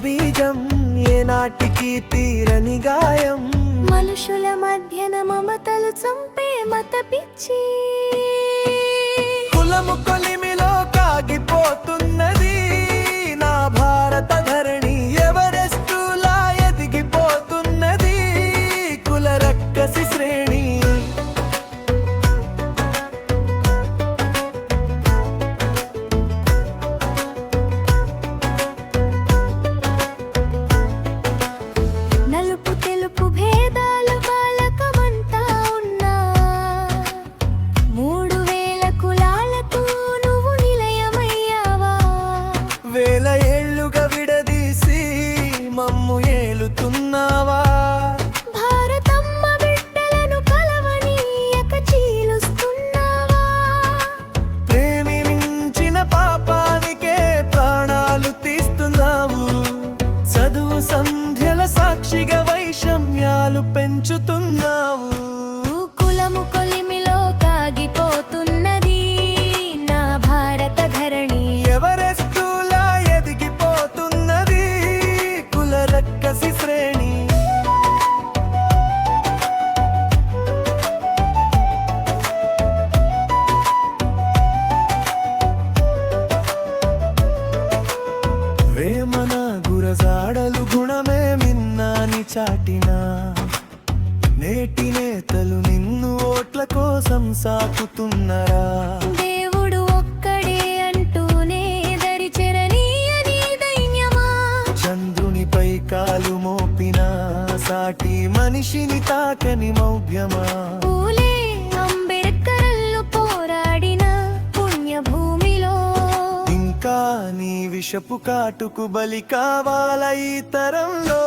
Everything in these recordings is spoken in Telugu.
బీజం ఏనాటికి తీరని గాయం. మనుషుల మధ్యన మమతలు చంపే మత పిచ్చి. కులము కొలిమిలో కాగిపోతున్నది నా భారత ధరణి. ఎవరెస్టులా ఎదిగిపోతున్నది కుల రక్కసి శ్రేణి. నలుపు తెలుపు భేదాలు బాలకమంతా ఉన్నా 3000 కులాలకు నువ్వు నిలయమయ్యావా. వేల ఏళ్లుగా విడదీసి మమ్ము ఏలుతున్నావా. భారతమ్మ బిడ్డలను కలవనీయక చీలుస్తున్నావా. ప్రేమి మించిన పాపానికే ప్రాణాలు తీస్తున్నావు. చదువు సంధ్యల సాక్షిగా వైషమ్యాలు పెంచుతున్నావు. కులము కొలిమిలో కాగిపోతున్నది నా భారత ధరణి. ఎవరెస్టులా ఎదిగిపోతున్నది కుల రక్కసి శ్రేణి. వేమన గురజాడలు గుణమే మిన్నాని చాటినా నేటి నేతలు నిన్ను ఓట్ల కోసం సాకుతున్నరా. దేవుడు ఒక్కడే అంటూనే దరిచెరనీయని దైన్యమా. చంద్రునిపై కాలు మోపిన సాటి మనిషిని తాకని మౌఢ్యమా. పూలే అంబేడ్కర్లు పోరాడిన పుణ్యభూమిలో ఇంకా నీ విషపు కాటుకు బలి కావాల ఈ తరంలో.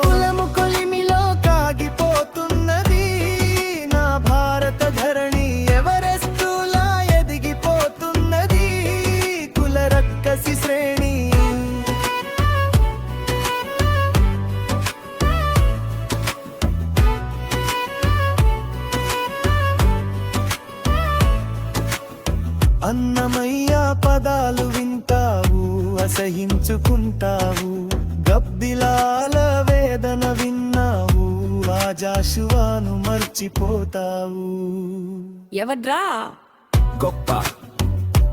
కులము కొలిమిలో కాగిపోతున్నది నా భారత ధరణి. ఎవరెస్టులా ఎదిగిపోతున్నది కుల రక్కసి శ్రేణి. అన్నమయ్య పదాలు వింటావు అసహించుకుంటావు. గబ్బిలాల వేదన విన్నావు ఆజాషువాను మర్చిపోతావు. ఎవడ్రా గొప్ప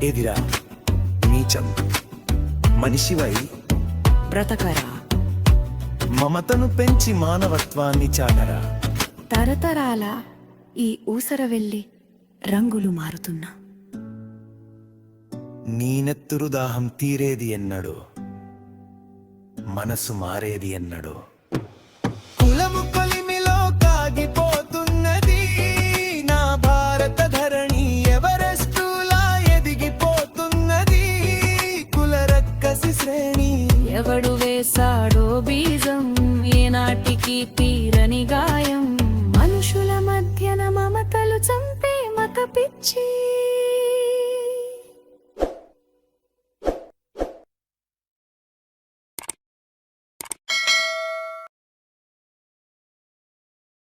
ఎదిరా నీచం మనిషివై బ్రతకరా. మమతను పెంచి మానవత్వాన్ని చాటరా. తరతరాల ఈ ఊసర వెళ్ళి రంగులు మారుతున్నా. నీ నెత్తురు దాహం తీరేది ఎన్నడో మనసు మారేది ఎన్నడో. కులము కొలిమిలో కాగిపోతున్నది నా భారత ధరణి. ఎవరెస్టులా ఎదిగిపోతున్నది కుల రక్కసి శ్రేణి. ఎవడు వేశాడో బీజం ఏనాటికి తీరని గాయం. మనుషుల మధ్యన మమతలు చంపే మత పిచ్చి.